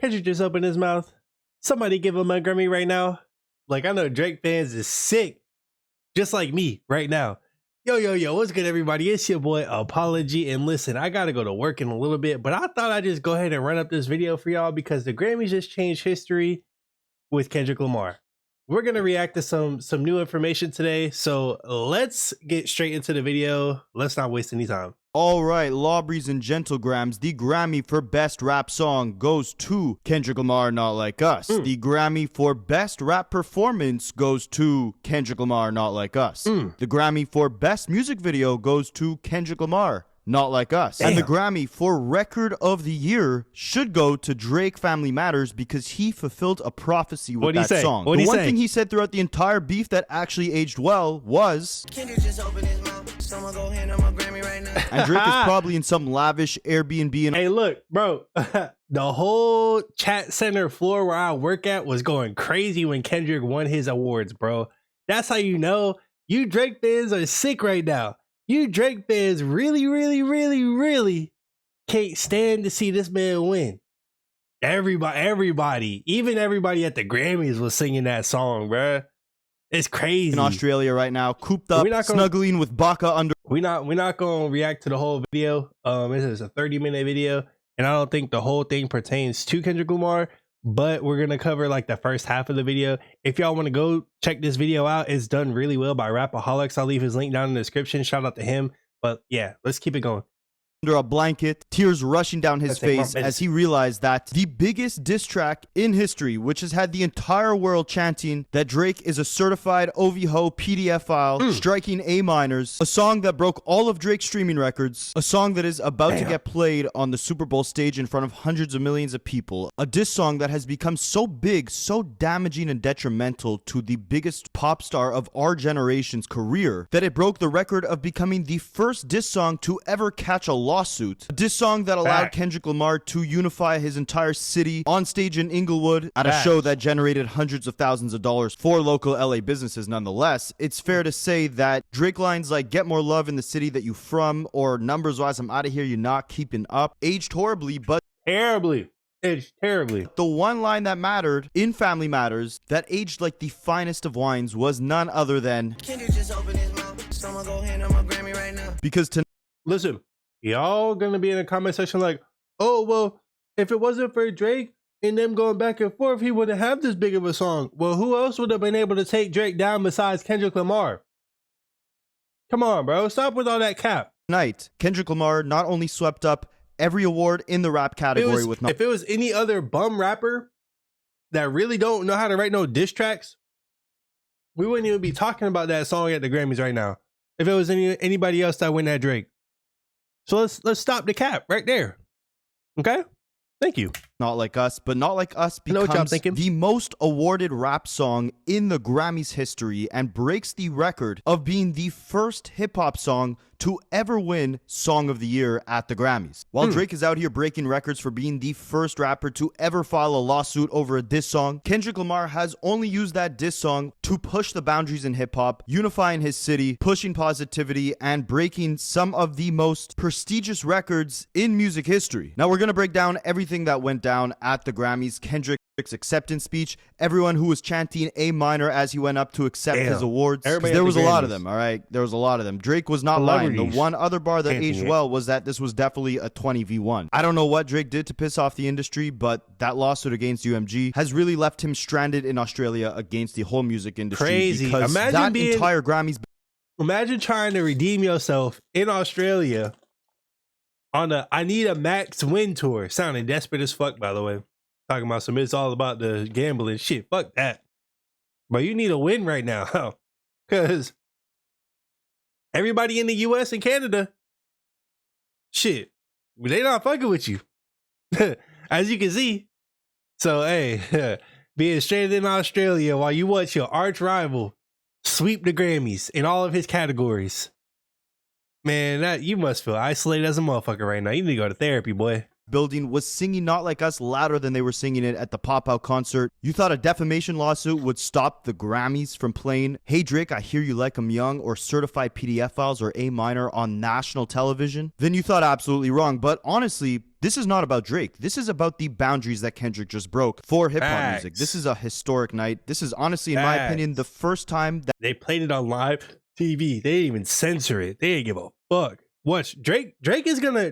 Kendrick just opened his mouth. Somebody give him a Grammy right now. Like, I know Drake fans is sick, just like me right now. Yo, what's good, everybody? It's your boy Apolxgy, and listen, I gotta go to work in a little bit, but I thought I'd just go ahead and run up this video for y'all because the Grammys just changed history with Kendrick Lamar. We're gonna react to some new information today, so let's get straight into the video. Let's not waste any time. All right, Lawbreeze and Gentlegrams, the Grammy for Best Rap Song goes to Kendrick Lamar, Not Like Us. The Grammy for Best Rap Performance goes to Kendrick Lamar, Not Like Us. The Grammy for Best Music Video goes to Kendrick Lamar, Not Like Us. Damn. And the Grammy for Record of the Year should go to Drake Family Matters because he fulfilled a prophecy with that song. The one thing he said throughout the entire beef that actually aged well was, Kendrick just opened his mouth, so I'ma go hand him a Grammy right now. and Drake is probably in some lavish Airbnb. And Hey, look, bro, the whole chat center floor where I work at was going crazy when Kendrick won his awards, bro. That's how you know you Drake fans are sick right now. You Drake fans really can't stand to see this man win. Everybody, even everybody at the Grammys was singing that song, bro. It's crazy. in Australia right now, cooped up, snuggling with Baka under. We're not gonna react to the whole video. This is a 30-minute video, and I don't think the whole thing pertains to Kendrick Lamar, but we're gonna cover like the first half of the video. If y'all want to go check this video out, it's done really well by Apolxgy. I'll leave his link down in the description. Shout out to him. But yeah, let's keep it going. Under a blanket, tears rushing down his face as he realized that the biggest diss track in history, which has had the entire world chanting that Drake is a certified OVHO PDF file, striking A minors, a song that broke all of Drake's streaming records, a song that is about to get played on the Super Bowl stage in front of hundreds of millions of people, a diss song that has become so big, so damaging and detrimental to the biggest pop star of our generation's career that it broke the record of becoming the first diss song to ever catch a lawsuit. A diss song that allowed Kendrick Lamar to unify his entire city on stage in Inglewood at a show that generated hundreds of thousands of dollars for local LA businesses nonetheless. It's fair to say that Drake lines like "Get More Love in the City That You From" or "Numbers Wise I'm Out of Here, You're Not Keeping Up" aged horribly, but Terribly. It's terribly. the one line that mattered in Family Matters that aged like the finest of wines was none other than, Kendrick just opened his mouth, so I'ma go hand him a Grammy right now. because tonight, Listen, y'all gonna be in the comment section like, oh, well, if it wasn't for Drake and them going back and forth, he wouldn't have this big of a song. Well, who else would have been able to take Drake down besides Kendrick Lamar? Come on, bro. Stop with all that cap. Kendrick Lamar not only swept up every award in the rap category If it was any other bum rapper that really don't know how to write no diss tracks, we wouldn't even be talking about that song at the Grammys right now. If it was anybody else that win that Drake. So let's stop the cap right there. Okay? Thank you. Not Like Us, but Not Like Us becomes the most awarded rap song in the Grammys history and breaks the record of being the first hip-hop song to ever win Song of the Year at the Grammys. While Drake is out here breaking records for being the first rapper to ever file a lawsuit over a diss song, Kendrick Lamar has only used that diss song to push the boundaries in hip-hop, unifying his city, pushing positivity, and breaking some of the most prestigious records in music history. Now we're going to break down everything that went down at the Grammys. Kendrick's acceptance speech, everyone who was chanting A minor as he went up to accept his awards. There was a lot of them, all right? There was a lot of them. Drake was not lying. The one other bar that aged well was that this was definitely a 20v1. I don't know what Drake did to piss off the industry, but that lawsuit against UMG has really left him stranded in Australia against the whole music industry. Crazy. Because Imagine that entire Grammys. Imagine trying to redeem yourself in Australia on a I Need a Max win tour. Sounding desperate as fuck, by the way. Talking about some it's all about the gambling shit. Fuck that. But you need a win right now. Because everybody in the US and Canada, shit, they not fucking with you. As you can see. So, hey, being stranded in Australia while you watch your arch rival sweep the Grammys in all of his categories. Man, that you must feel isolated as a motherfucker right now. You need to go to therapy, boy. Building was singing Not Like Us louder than they were singing it at the pop-out concert. You thought a defamation lawsuit would stop the Grammys from playing Hey Drake, I Hear You Like 'Em Young or certified PDF files or A minor on national television? Then you thought absolutely wrong. But honestly, this is not about Drake. This is about the boundaries that Kendrick just broke for hip-hop music. This is a historic night. This is honestly, in my opinion, the first time that they played it on live TV. They didn't even censor it. They didn't give a fuck. Watch, Drake is gonna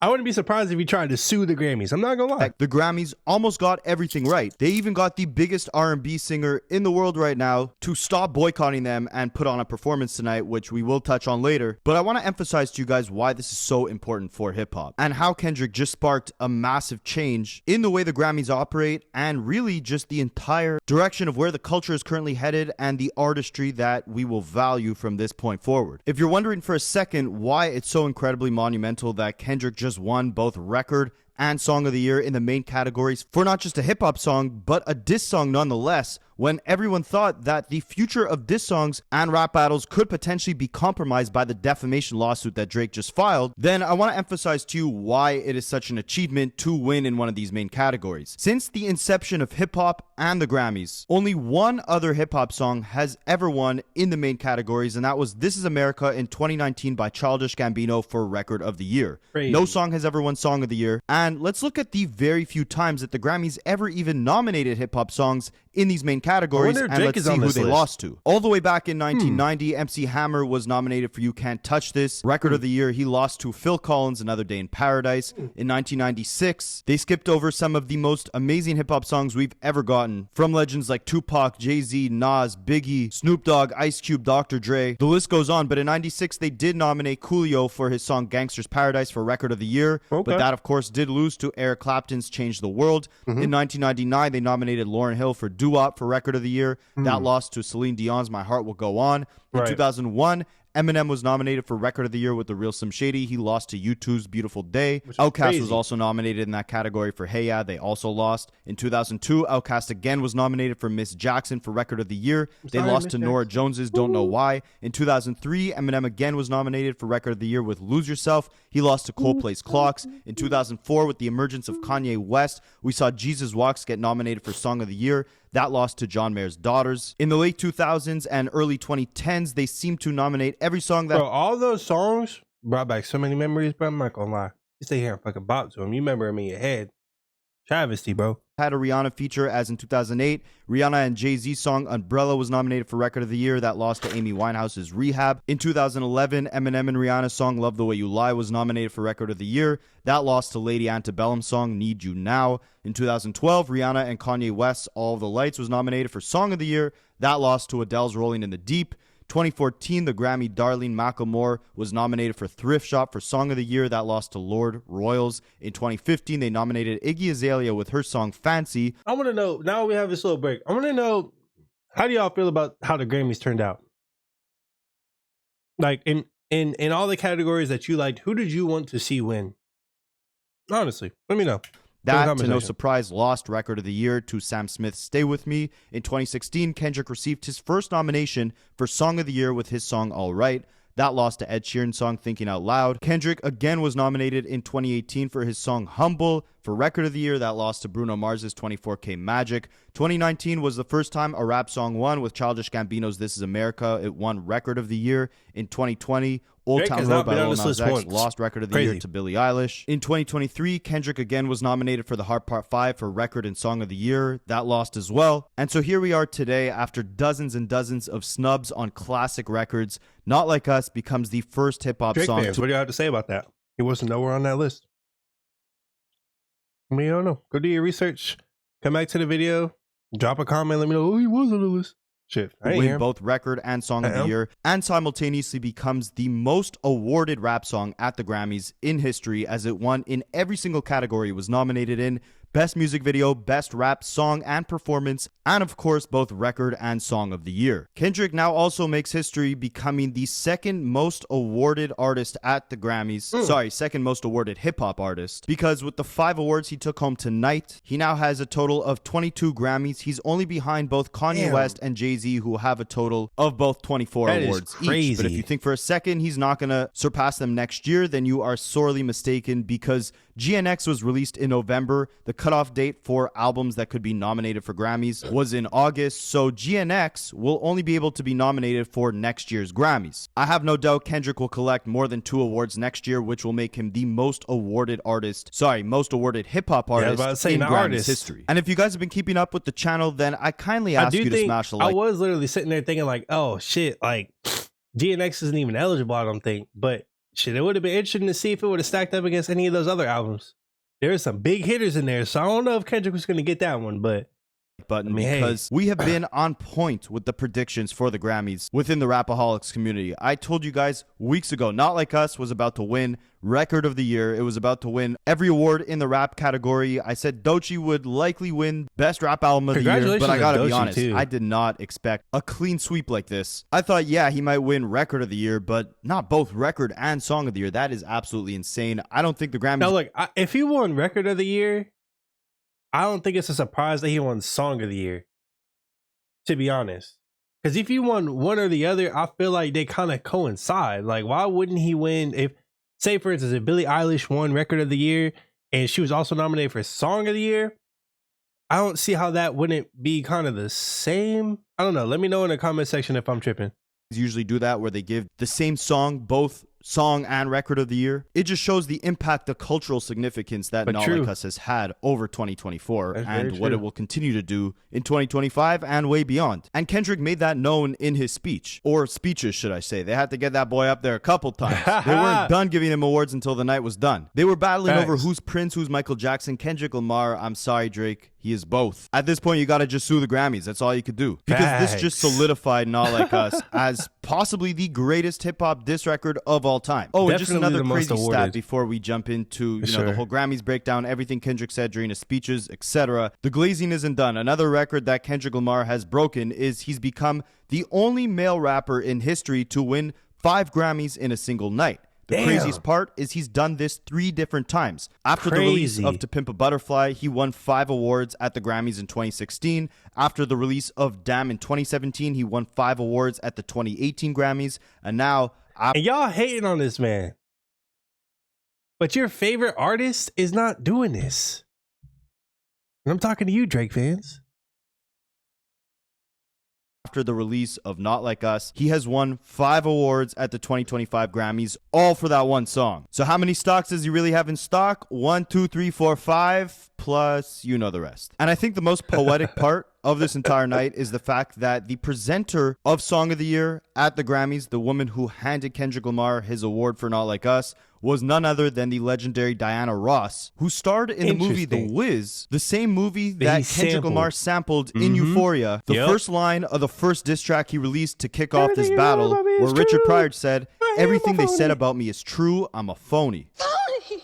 I wouldn't be surprised if he tried to sue the Grammys. I'm not gonna lie. The Grammys almost got everything right. They even got the biggest R&B singer in the world right now to stop boycotting them and put on a performance tonight, which we will touch on later. But I want to emphasize to you guys why this is so important for hip-hop and how Kendrick just sparked a massive change in the way the Grammys operate and really just the entire direction of where the culture is currently headed and the artistry that we will value from this point forward. If you're wondering for a second why it's so incredibly monumental that Kendrick just won both record and song of the year in the main categories for not just a hip-hop song, but a diss song nonetheless, when everyone thought that the future of diss songs and rap battles could potentially be compromised by the defamation lawsuit that Drake just filed, then I want to emphasize to you why it is such an achievement to win in one of these main categories. Since the inception of hip-hop and the Grammys, only one other hip-hop song has ever won in the main categories, and that was This Is America in 2019 by Childish Gambino for Record of the Year. Crazy. No song has ever won Song of the Year, and let's look at the very few times that the Grammys ever even nominated hip-hop songs in these main categories, and let's see who they lost to. All the way back in 1990, MC Hammer was nominated for You Can't Touch This. Record of the Year, he lost to Phil Collins' Another Day in Paradise. In 1996, they skipped over some of the most amazing hip-hop songs we've ever gotten, from legends like Tupac, Jay-Z, Nas, Biggie, Snoop Dogg, Ice Cube, Dr. Dre. The list goes on, but in 96, they did nominate Coolio for his song Gangsta's Paradise for Record of the Year, but that, of course, did lose to Eric Clapton's Change the World. In 1999, they nominated Lauryn Hill for Doo-Wop for Record of the Year. That lost to Celine Dion's My Heart Will Go On. In 2001, Eminem was nominated for Record of the Year with The Real Slim Shady. He lost to U2's Beautiful Day. Outkast was also nominated in that category for Hey Ya. They also lost. In 2002, Outkast again was nominated for Miss Jackson for Record of the Year. They lost to Norah Jones's Don't Know Why. In 2003, Eminem again was nominated for Record of the Year with Lose Yourself. He lost to Coldplay's Clocks. In 2004, with the emergence of Kanye West, we saw Jesus Walks get nominated for Song of the Year. That lost to John Mayer's Daughters. In the late 2000s and early 2010s, they seemed to nominate every song that... Bro, all those songs brought back so many memories, bro. I'm not gonna lie. You stay here and fucking bop to them. You remember them in your head. Travesty, bro. Had a Rihanna feature, as in 2008. Rihanna and Jay-Z's song Umbrella was nominated for Record of the Year. That lost to Amy Winehouse's Rehab. In 2011, Eminem and Rihanna's song Love the Way You Lie was nominated for Record of the Year. That lost to Lady Antebellum's song Need You Now. In 2012, Rihanna and Kanye West's All of the Lights was nominated for Song of the Year. That lost to Adele's Rolling in the Deep. 2014, the Grammy Darlene Macklemore was nominated for Thrift Shop for Song of the Year. That lost to Lord Royals. In 2015, they nominated Iggy Azalea with her song Fancy. I want to know, now we have this little break, I want to know, how do y'all feel about how the Grammys turned out? Like, in all the categories that you liked, who did you want to see win? Honestly, let me know. That, to no surprise, lost Record of the Year to Sam Smith's Stay With Me. In 2016, Kendrick received his first nomination for Song of the Year with his song All Right. That lost to Ed Sheeran's song Thinking Out Loud. Kendrick again was nominated in 2018 for his song Humble. For Record of the Year, that lost to Bruno Mars's 24K Magic. 2019 was the first time a rap song won with Childish Gambino's This Is America. It won Record of the Year. In 2020, Old Town Road by Lil Nas X lost Record of the Year to Billie Eilish. In 2023, Kendrick again was nominated for the Heart Part 5 for Record and Song of the Year. That lost as well. And so here we are today after dozens and dozens of snubs on classic records. Not Like Us becomes the first hip-hop song. Fans, what do you have to say about that? He wasn't nowhere on that list. I mean, I don't know. Go do your research. Come back to the video. Drop a comment. Let me know. Oh, he was on the list. Shit. Win both Record and Song of the Year, and simultaneously becomes the most awarded rap song at the Grammys in history, as it won in every single category it was nominated in. Best Music Video, Best Rap Song and Performance, and of course both Record and Song of the Year. Kendrick now also makes history, becoming the second most awarded artist at the Grammys. Second most awarded hip-hop artist, because with the 5 awards he took home tonight, he now has a total of 22 Grammys. He's only behind both Kanye West and Jay-Z, who have a total of both 24 awards each. But if you think for a second he's not gonna surpass them next year, then you are sorely mistaken, because GNX was released in November. The cutoff date for albums that could be nominated for Grammys was in August, so GNX will only be able to be nominated for next year's Grammys. I have no doubt Kendrick will collect more than 2 awards next year, which will make him the most awarded hip-hop artist in Grammys history. And if you guys have been keeping up with the channel, then I kindly ask you to smash the like. I was literally sitting there thinking like, oh shit, like GNX isn't even eligible, I don't think. But shit, it would have been interesting to see if it would have stacked up against any of those other albums. There's some big hitters in there, so I don't know if Kendrick was going to get that one, but button because we have been on point with the predictions for the Grammys within the Rapaholics community. I told you guys weeks ago, Not Like Us was about to win Record of the Year. It was about to win every award in the rap category. I said Doechii would likely win Best Rap Album of the Year, but I gotta be honest, I did not expect a clean sweep like this. I thought, yeah, he might win Record of the Year, but not both Record and Song of the Year. That is absolutely insane. I don't think the Grammys... Now look, if he won Record of the Year, I don't think it's a surprise that he won Song of the Year, to be honest. Because if you won one or the other, I feel like they kind of coincide. Like, why wouldn't he win if, say, for instance, if Billie Eilish won Record of the Year and she was also nominated for Song of the Year? I don't see how that wouldn't be kind of the same. I don't know. Let me know in the comment section if I'm tripping. Usually do that where they give the same song, both Song and Record of the Year. It just shows the impact, the cultural significance that Not Like Us has had over 2024 and what it will continue to do in 2025 and way beyond. And Kendrick made that known in his speech, or speeches, should I say. They had to get that boy up there a couple times. They weren't done giving him awards until the night was done. They were battling over who's Prince, who's Michael Jackson. Kendrick Lamar, I'm sorry, Drake, he is both. At this point, you got to just sue the Grammys. That's all you could do. Because this just solidified Not Like Us as possibly the greatest hip-hop diss record of all time. Oh, and just another crazy stat before we jump into the whole Grammys breakdown, everything Kendrick said during his speeches, etc. The glazing isn't done. Another record that Kendrick Lamar has broken is he's become the only male rapper in history to win 5 Grammys in a single night. The craziest part is he's done this 3 different times. After the release of To Pimp a Butterfly, he won 5 awards at the Grammys in 2016. After the release of Damn in 2017, he won 5 awards at the 2018 Grammys. And now... And y'all hating on this man. But your favorite artist is not doing this. And I'm talking to you, Drake fans. After the release of Not Like Us, he has won 5 awards at the 2025 Grammys, all for that one song. So how many stocks does he really have in stock? 1, 2, 3, 4, 5, plus you know the rest. And I think the most poetic part of this entire night is the fact that the presenter of Song of the Year at the Grammys, the woman who handed Kendrick Lamar his award for Not Like Us, was none other than the legendary Diana Ross, who starred in the movie The Wiz, the same movie that Kendrick Lamar sampled in Euphoria. The first line of the first diss track he released to kick off this battle, where Richard Pryor said, "Everything they said about me is true, I'm a phony." Phony?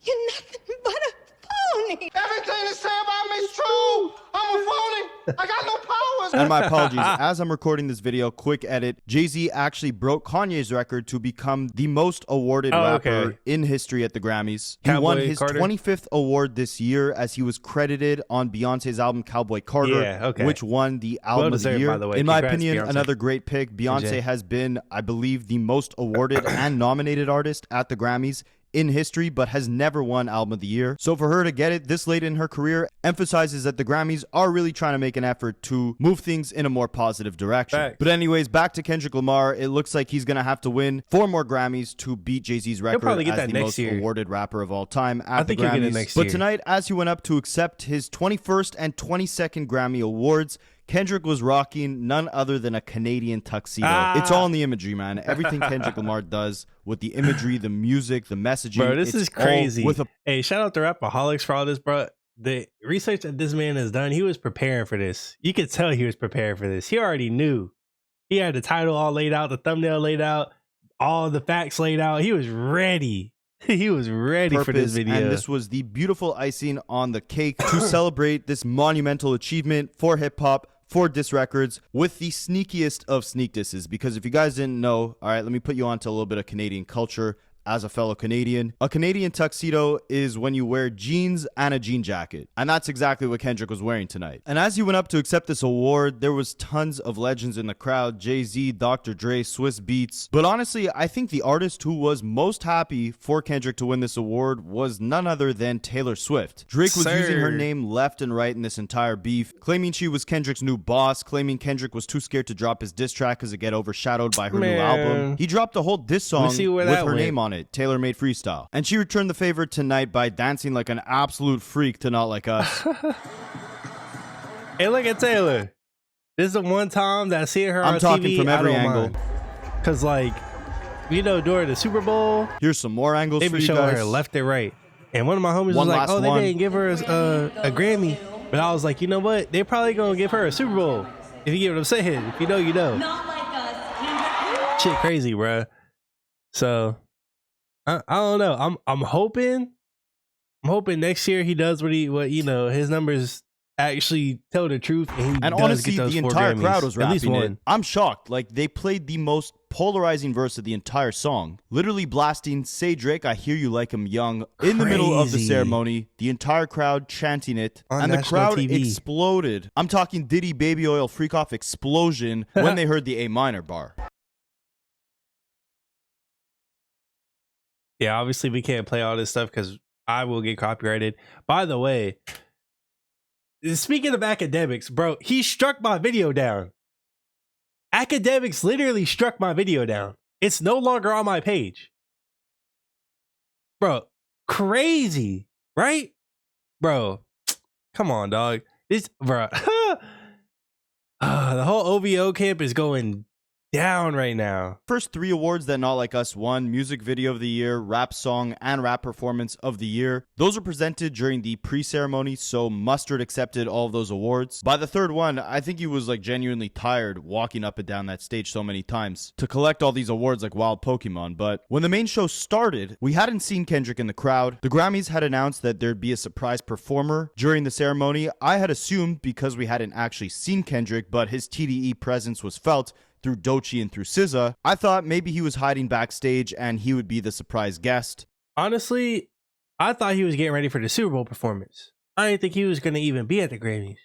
You're nothing but a phony. Everything they say about me is true, I'm a phony. I got no powers. And my apologies, as I'm recording this video, quick edit, Jay-Z actually broke Kanye's record to become the most awarded rapper in history at the Grammys. He won his 25th award this year as he was credited on Beyonce's album Cowboy Carter, which won the Album of the Year. In my opinion, another great pick. Beyonce has been, I believe, the most awarded and nominated artist at the Grammys in history, but has never won Album of the Year. So for her to get it this late in her career emphasizes that the Grammys are really trying to make an effort to move things in a more positive direction. But anyways, back to Kendrick Lamar. It looks like he's going to have to win 4 more Grammys to beat Jay-Z's record as the most awarded rapper of all time at the Grammys. But tonight, as he went up to accept his 21st and 22nd Grammy Awards, Kendrick was rocking none other than a Canadian tuxedo. It's all in the imagery, man. Everything Kendrick Lamar does with the imagery, the music, the messaging. Bro, this is crazy. Hey, shout out to Rapaholics for all this, bro. The research that this man has done, he was preparing for this. You could tell he was preparing for this. He already knew. He had the title all laid out, the thumbnail laid out, all the facts laid out. He was ready. He was ready for this video. And this was the beautiful icing on the cake to celebrate this monumental achievement for hip-hop, for diss records, with the sneakiest of sneak disses. Because if you guys didn't know, all right, let me put you on to a little bit of Canadian culture. as a fellow Canadian. A Canadian tuxedo is when you wear jeans and a jean jacket. And that's exactly what Kendrick was wearing tonight. And as he went up to accept this award, there was tons of legends in the crowd. Jay-Z, Dr. Dre, Swiss Beats. But honestly, I think the artist who was most happy for Kendrick to win this award was none other than Taylor Swift. Drake was using her name left and right in this entire beef, claiming she was Kendrick's new boss, claiming Kendrick was too scared to drop his diss track because it get overshadowed by her new album. He dropped a whole diss song with her name on it, Taylor Made Freestyle. And she returned the favor tonight by dancing like an absolute freak to Not Like Us. Hey, look at Taylor. This is the one time that I see her on TV. I'm talking from every angle. Because, like, you know, during the Super Bowl, here's some more angles for you guys. They be showing her left and right. And one of my homies was like, oh, they didn't give her a Grammy. But I was like, you know what? They're probably going to give her a Super Bowl. If you get what I'm saying. If you know, you know. Not like us. Shit crazy, bruh. So, I don't know. I'm hoping next year he does what you know, his numbers actually tell the truth, and honestly, get those the entire crowd was rapping it. I'm shocked. Like, they played the most polarizing verse of the entire song, literally blasting "Say Drake, I hear you like I'm young" in the middle of the ceremony. The entire crowd chanting it, and the crowd exploded. I'm talking Diddy Baby Oil Freak Off explosion when they heard the A minor bar. Yeah, obviously we can't play all this stuff because I will get copyrighted. By the way, speaking of academics, bro, he struck my video down. Academics literally struck my video down. It's no longer on my page. Bro, crazy, right? Bro, come on, dog. Bro, the whole OVO camp is going down right now. First 3 awards that Not Like Us won: Music Video of the Year, Rap Song, and Rap Performance of the Year. Those were presented during the pre-ceremony, so Mustard accepted all of those awards. By the third one, I think he was like genuinely tired walking up and down that stage so many times to collect all these awards like wild Pokemon. But when the main show started, we hadn't seen Kendrick in the crowd. The Grammys had announced that there'd be a surprise performer during the ceremony. I had assumed, because we hadn't actually seen Kendrick, but his TDE presence was felt through Doechii and through SZA, I thought maybe he was hiding backstage and he would be the surprise guest. Honestly, I thought he was getting ready for the Super Bowl performance. I didn't think he was going to even be at the Grammys.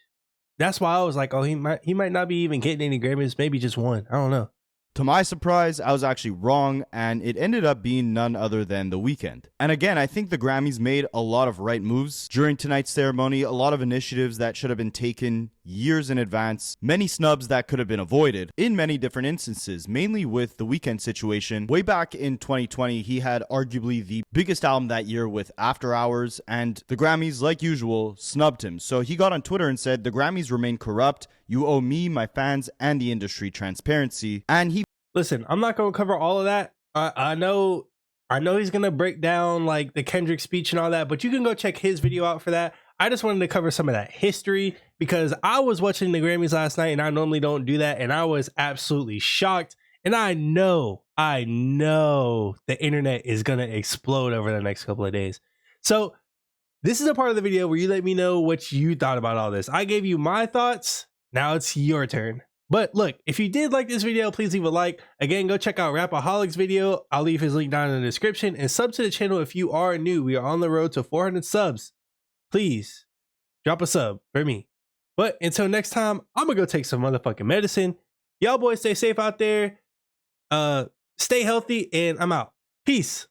That's why I was like, oh, he might not be even getting any Grammys, maybe just one. I don't know. To my surprise, I was actually wrong, and it ended up being none other than The Weeknd. And again, I think the Grammys made a lot of right moves during tonight's ceremony, a lot of initiatives that should have been taken years in advance, many snubs that could have been avoided in many different instances, mainly with The Weeknd situation. Way back in 2020, he had arguably the biggest album that year with After Hours, and the Grammys, like usual, snubbed him. So he got on Twitter and said, "The Grammys remain corrupt. You owe me, my fans, and the industry transparency." And he Listen, I'm not going to cover all of that. I know he's going to break down like the Kendrick speech and all that, but you can go check his video out for that. I just wanted to cover some of that history because I was watching the Grammys last night and I normally don't do that. And I was absolutely shocked. And I know the internet is going to explode over the next couple of days. So this is a part of the video where you let me know what you thought about all this. I gave you my thoughts. Now it's your turn. But look, if you did like this video, please leave a like. Again, go check out Apolxgy's video. I'll leave his link down in the description. And sub to the channel if you are new. We are on the road to 400 subs. Please drop a sub for me. But until next time, I'm going to go take some motherfucking medicine. Y'all boys stay safe out there. Stay healthy, and I'm out. Peace.